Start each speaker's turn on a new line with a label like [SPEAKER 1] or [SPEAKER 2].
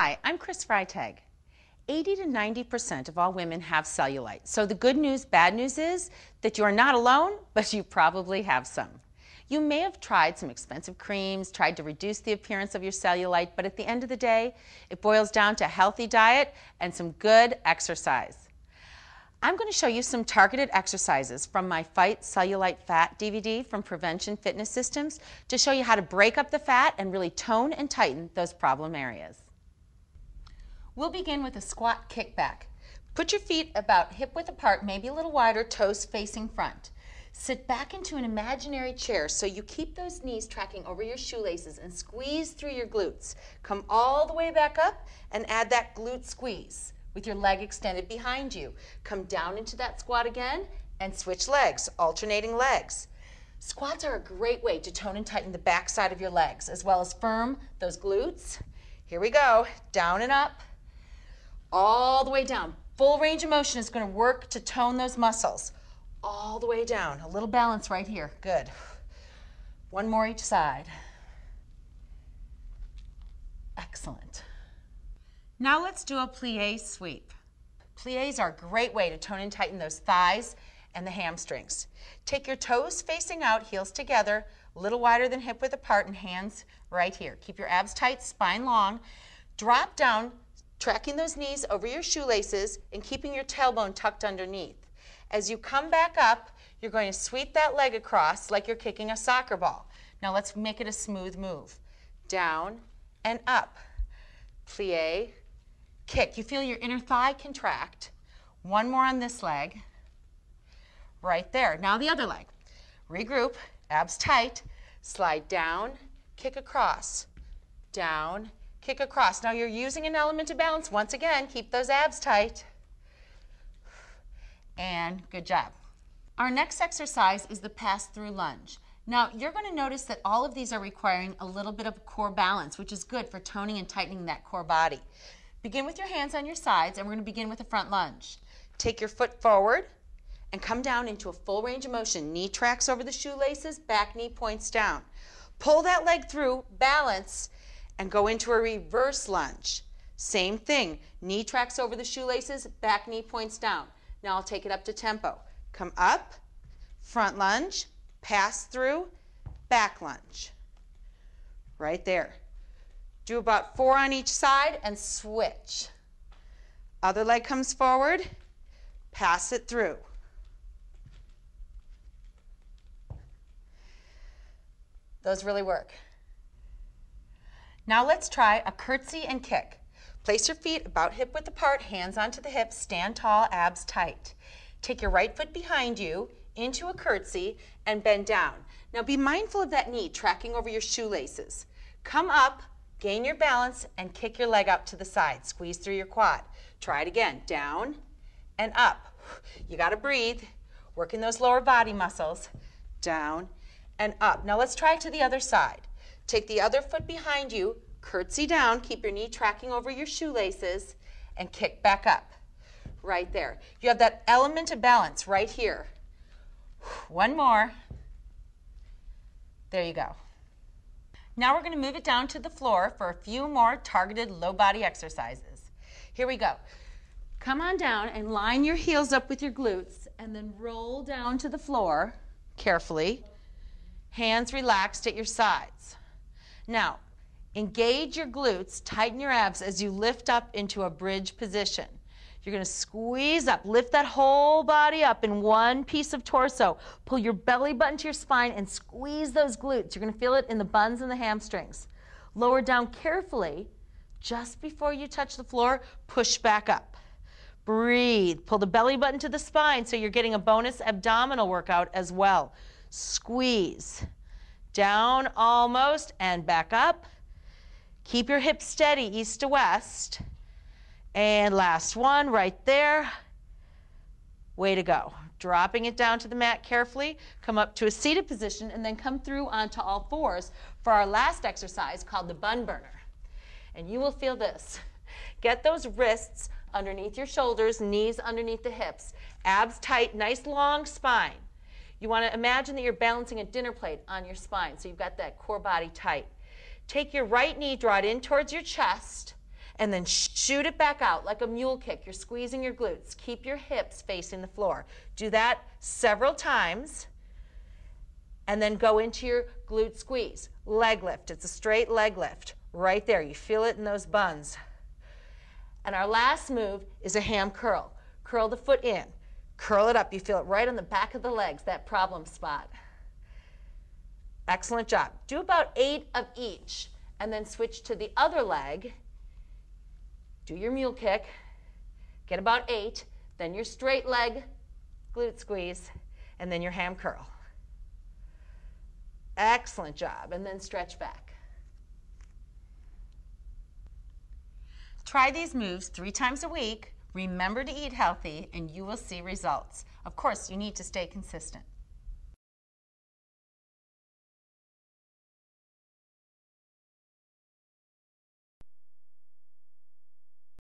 [SPEAKER 1] Hi, I'm Chris Freitag. 80 to 90% of all women have cellulite. So the good news, bad news is that you are not alone, but you probably have some. You may have tried some expensive creams, tried to reduce the appearance of your cellulite, but at the end of the day, it boils down to a healthy diet and some good exercise. I'm going to show you some targeted exercises from my Fight Cellulite Fat DVD from Prevention Fitness Systems to show you how to break up the fat and really tone and tighten those problem areas. We'll begin with a squat kickback. Put your feet about hip width apart, maybe a little wider, toes facing front. Sit back into an imaginary chair so you keep those knees tracking over your shoelaces and squeeze through your glutes. Come all the way back up and add that glute squeeze with your leg extended behind you. Come down into that squat again and switch legs, alternating legs. Squats are a great way to tone and tighten the back side of your legs as well as firm those glutes. Here we go, down and up. All the way down. Full range of motion is going to work to tone those muscles. All the way down. A little balance right here. Good. One more each side. Excellent. Now let's do a plie sweep. Plies are a great way to tone and tighten those thighs and the hamstrings. Take your toes facing out, heels together, a little wider than hip width apart, and hands right here. Keep your abs tight, spine long. Drop down, tracking those knees over your shoelaces and keeping your tailbone tucked underneath. As you come back up, you're going to sweep that leg across like you're kicking a soccer ball. Now let's make it a smooth move. Down and up. Plie, kick. You feel your inner thigh contract. One more on this leg. Right there. Now the other leg. Regroup, abs tight, slide down, kick across, down, kick across. Now you're using an element of balance. Once again, keep those abs tight. And good job. Our next exercise is the pass-through lunge. Now you're going to notice that all of these are requiring a little bit of core balance, which is good for toning and tightening that core body. Begin with your hands on your sides, and we're going to begin with a front lunge. Take your foot forward and come down into a full range of motion. Knee tracks over the shoelaces, back knee points down. Pull that leg through, balance, and go into a reverse lunge. Same thing, knee tracks over the shoelaces, back knee points down. Now I'll take it up to tempo. Come up, front lunge, pass through, back lunge. Right there. Do about 4 on each side and switch. Other leg comes forward, pass it through. Those really work. Now let's try a curtsy and kick. Place your feet about hip width apart, hands onto the hips, stand tall, abs tight. Take your right foot behind you into a curtsy and bend down. Now be mindful of that knee tracking over your shoelaces. Come up, gain your balance, and kick your leg out to the side. Squeeze through your quad. Try it again. Down and up. You got to breathe. Working those lower body muscles. Down and up. Now let's try it to the other side. Take the other foot behind you, curtsy down, keep your knee tracking over your shoelaces, and kick back up. Right there. You have that element of balance right here. One more. There you go. Now we're going to move it down to the floor for a few more targeted low body exercises. Here we go. Come on down and line your heels up with your glutes and then roll down to the floor carefully. Hands relaxed at your sides. Now, engage your glutes, tighten your abs as you lift up into a bridge position. You're going to squeeze up, lift that whole body up in one piece of torso. Pull your belly button to your spine and squeeze those glutes. You're going to feel it in the buns and the hamstrings. Lower down carefully. Just before you touch the floor, push back up. Breathe. Pull the belly button to the spine so you're getting a bonus abdominal workout as well. Squeeze. Down almost and back up. Keep your hips steady east to west. And last one right there. Way to go. Dropping it down to the mat carefully. Come up to a seated position and then come through onto all fours for our last exercise called the bun burner. And you will feel this. Get those wrists underneath your shoulders, knees underneath the hips. Abs tight, nice long spine. You want to imagine that you're balancing a dinner plate on your spine, so you've got that core body tight. Take your right knee, draw it in towards your chest, and then shoot it back out like a mule kick. You're squeezing your glutes. Keep your hips facing the floor. Do that several times, and then go into your glute squeeze. Leg lift. It's a straight leg lift. Right there. You feel it in those buns. And our last move is a ham curl. Curl the foot in. Curl it up. You feel it right on the back of the legs, that problem spot. Excellent job. Do about 8 of each, and then switch to the other leg. Do your mule kick. Get about 8. Then your straight leg glute squeeze, and then your ham curl. Excellent job. And then stretch back. Try these moves 3 times a week. Remember to eat healthy, and you will see results. Of course, you need to stay consistent.